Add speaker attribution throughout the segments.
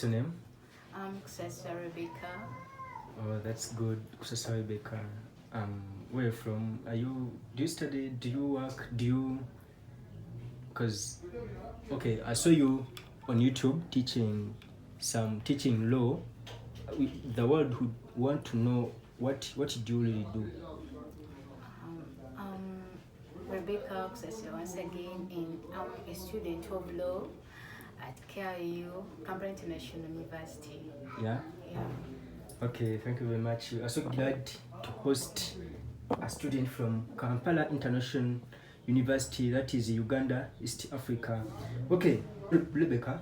Speaker 1: What's your name?
Speaker 2: Successor Rebecca.
Speaker 1: Oh, that's good. Sorry, Baker. Where you from? Do you study? Do you work? Cause, okay, I saw you on YouTube teaching law. The world would want to know what do you really do?
Speaker 2: Um, um, Rebecca Successor once again, and I'm a student of law at KIU, Kampala International University.
Speaker 1: Yeah.
Speaker 2: Yeah.
Speaker 1: Okay, thank you very much. We are so glad to host a student from Kampala International University, that is Uganda, East Africa. Okay, Rebecca,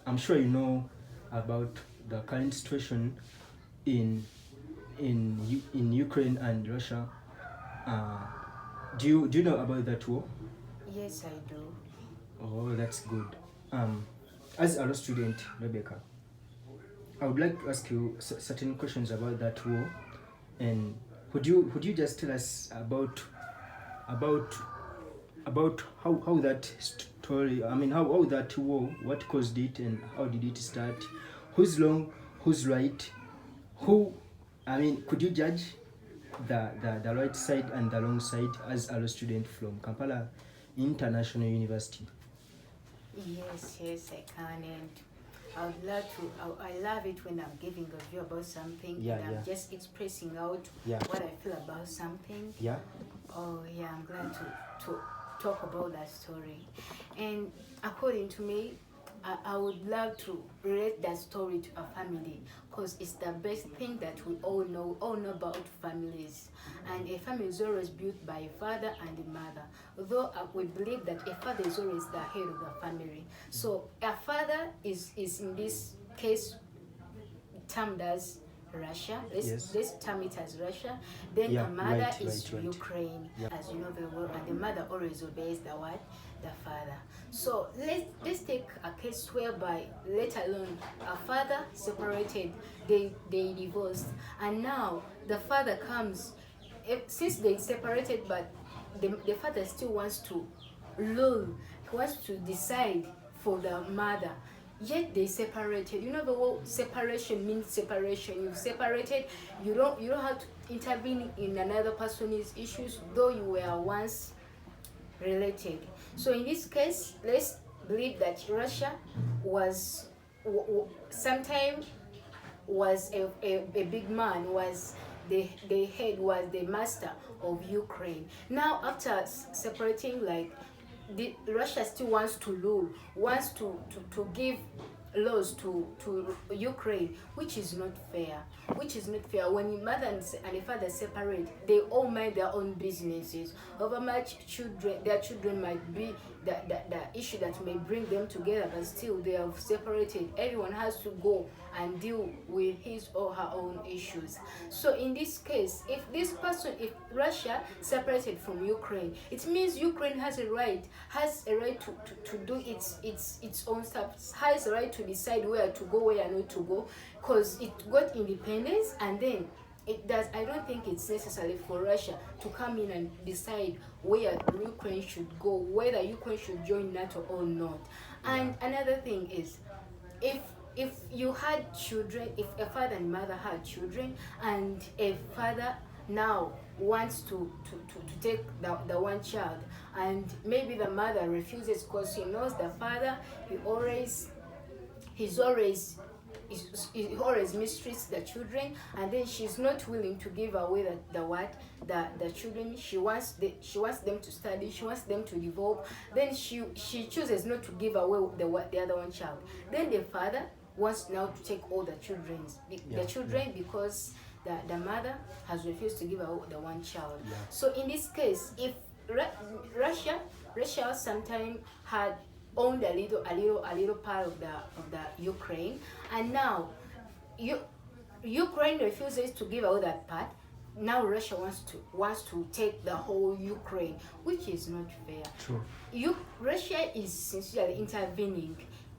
Speaker 1: I'm sure you know about the current situation in in Ukraine and Russia. Uh, do you know about that war?
Speaker 2: Yes, I do.
Speaker 1: Oh, that's good. Um, as a law student, Rebecca, I would like to ask you certain questions about that war, and would you just tell us about about how that story, I mean, how that war, what caused it and how did it start, who's wrong, who's right, who, I mean, could you judge the right side and the wrong side as a law student from Kampala International University?
Speaker 2: Yes, I can, and I would love to. I love it when I'm giving a view about something,
Speaker 1: Yeah,
Speaker 2: and I'm
Speaker 1: yeah.
Speaker 2: just expressing out
Speaker 1: Yeah.
Speaker 2: what I feel about something.
Speaker 1: Yeah.
Speaker 2: Oh yeah, I'm glad to talk about that story. And according to me, I would love to relate that story to a family because it's the best thing that we all know about families. And a family is always built by a father and a mother. Although we believe that a father is always the head of the family. So a father is in this case termed as Russia.
Speaker 1: Yes.
Speaker 2: Let's term it as Russia. Then
Speaker 1: Yeah,
Speaker 2: a mother
Speaker 1: right,
Speaker 2: is
Speaker 1: right.
Speaker 2: Ukraine,
Speaker 1: Yeah.
Speaker 2: as you know very well, and the mother always obeys the what? The father. So let's take a case whereby let alone a father separated, they divorced, and now the father comes. Since they separated, but the father still wants to rule, he wants to decide for the mother. Yet they separated. You know the word separation means separation. You've separated. You don't have to intervene in another person's issues, though you were once related. So in this case, let's believe that Russia was sometime was a big man, was the head, was the master of Ukraine. Now after separating, like Russia still wants to rule, wants to give laws to Ukraine, which is not fair. Which is not fair. When your mother and the father separate, they all mind their own businesses. However much their children might be the issue that may bring them together, but still they have separated. Everyone has to go and deal with his or her own issues. So in this case, if Russia separated from Ukraine, it means Ukraine has a right to do its own stuff, has a right to decide where to go, where not to go, because it got independence. And then I don't think it's necessary for Russia to come in and decide where Ukraine should go, whether Ukraine should join NATO or not. And another thing is, if you had children, if a father and mother had children, and a father now wants to take the one child, and maybe the mother refuses because he knows the father, he always mistreats the children, and then she's not willing to give away the children. She wants them to study, she wants them to develop. Then she chooses not to give away the other one child. Then the father wants now to take all the children because the mother has refused to give away the one child.
Speaker 1: Yeah.
Speaker 2: So in this case, if Russia sometime had owned a little part of the Ukraine, and now Ukraine refuses to give away that part. Now Russia wants to take the whole Ukraine, which is not fair.
Speaker 1: True.
Speaker 2: Russia is sincerely intervening,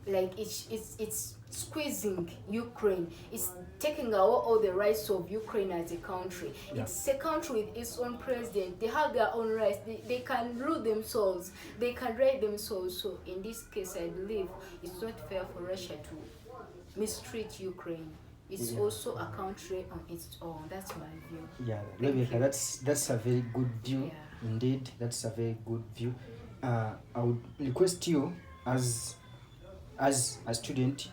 Speaker 2: like it's squeezing Ukraine. It's taking away all the rights of Ukraine as a country.
Speaker 1: Yeah.
Speaker 2: It's a country with its own president. They have their own rights. They can rule themselves. They can rule themselves. So in this case, I believe it's not fair for Russia mistreat Ukraine. It's
Speaker 1: Yeah.
Speaker 2: also a country on its own. That's my view.
Speaker 1: Yeah,
Speaker 2: Thank
Speaker 1: Rebecca,
Speaker 2: you.
Speaker 1: that's a very good view.
Speaker 2: Yeah.
Speaker 1: Indeed, that's a very good view. I would request you as a student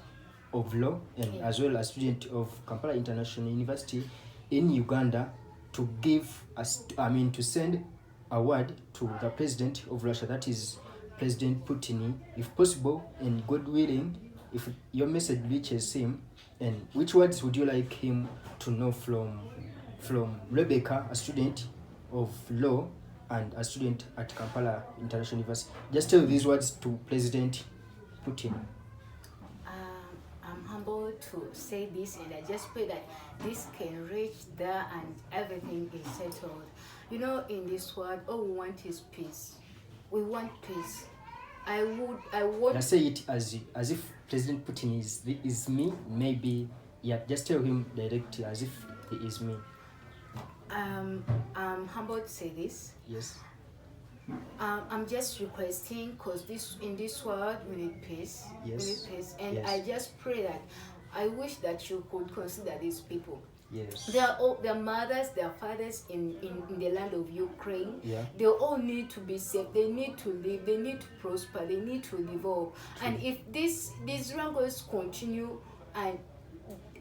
Speaker 1: of law and
Speaker 2: Yeah.
Speaker 1: as well as student of Kampala International University in Uganda to give us, to send a word to the president of Russia, that is President Putin, if possible, and God willing, if your message reaches him. And which words would you like him to know from Rebecca, a student of law and a student at Kampala International University? Just tell these words to President Putin.
Speaker 2: I'm humbled to say this, and I just pray that this can reach there and everything is settled. You know, in this world, all we want is peace. We want peace. I want.
Speaker 1: Let's say it as if President Putin is me. Maybe, yeah. Just tell him directly as if he is me.
Speaker 2: I'm humbled to say this.
Speaker 1: Yes.
Speaker 2: I'm just requesting, because in this world we need peace.
Speaker 1: Yes.
Speaker 2: We need peace, and
Speaker 1: Yes.
Speaker 2: I just pray that I wish that you could consider these people.
Speaker 1: Yes.
Speaker 2: They are all their mothers, their fathers in the land of Ukraine.
Speaker 1: Yeah.
Speaker 2: They all need to be safe. They need to live. They need to prosper. They need to evolve.
Speaker 1: True.
Speaker 2: And if these wrangles continue, and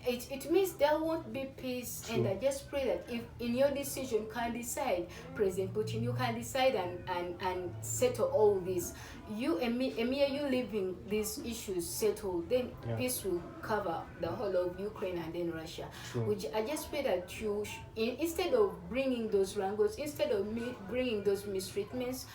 Speaker 2: it means there won't be peace.
Speaker 1: True.
Speaker 2: And I just pray that if in your decision you can decide, President Putin, you can decide and settle all this. You and me, you leaving these issues settled, then
Speaker 1: Yeah.
Speaker 2: peace will cover the whole of Ukraine and then Russia.
Speaker 1: True.
Speaker 2: Which I just pray that you, instead of bringing those wrangles, instead of bringing those mistreatments,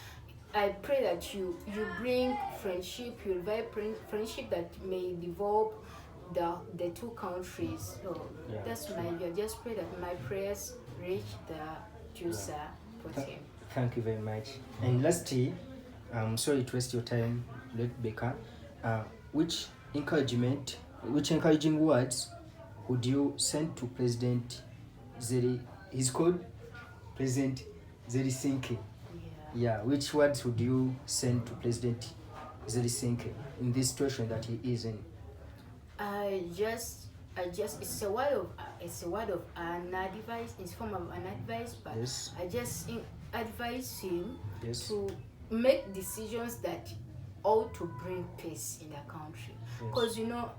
Speaker 2: I pray that you bring friendship, you revive friendship that may develop the two countries. So
Speaker 1: Yeah,
Speaker 2: that's
Speaker 1: true.
Speaker 2: my view. I just pray that my prayers reach the juicer Putin.
Speaker 1: Thank you very much. And lastly, I'm sorry to waste your time, Rebecca. Which encouraging words would you send to President Zeri? He's called President Zelensky.
Speaker 2: Yeah.
Speaker 1: Yeah. Which words would you send to President Zelensky in this situation that he is in?
Speaker 2: I just it's a word of an advice, it's form of an advice, but
Speaker 1: Yes.
Speaker 2: I just advise him
Speaker 1: Yes.
Speaker 2: to make decisions that ought to bring peace in the country.
Speaker 1: Yes.
Speaker 2: Because you know,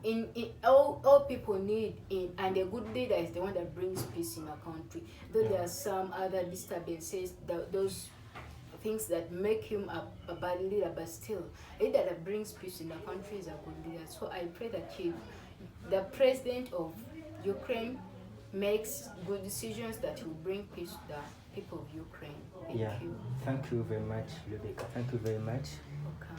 Speaker 2: in all people need and a good leader is the one that brings peace in a country. Though
Speaker 1: Yeah.
Speaker 2: there are some other disturbances, those things that make him a bad leader, but still, a leader that brings peace in the country is a good leader. So I pray that the president of Ukraine, makes good decisions that will bring peace to the people of Ukraine. Thank
Speaker 1: Yeah.
Speaker 2: you.
Speaker 1: Thank you very much, Rebecca. Thank you very much.
Speaker 2: Welcome.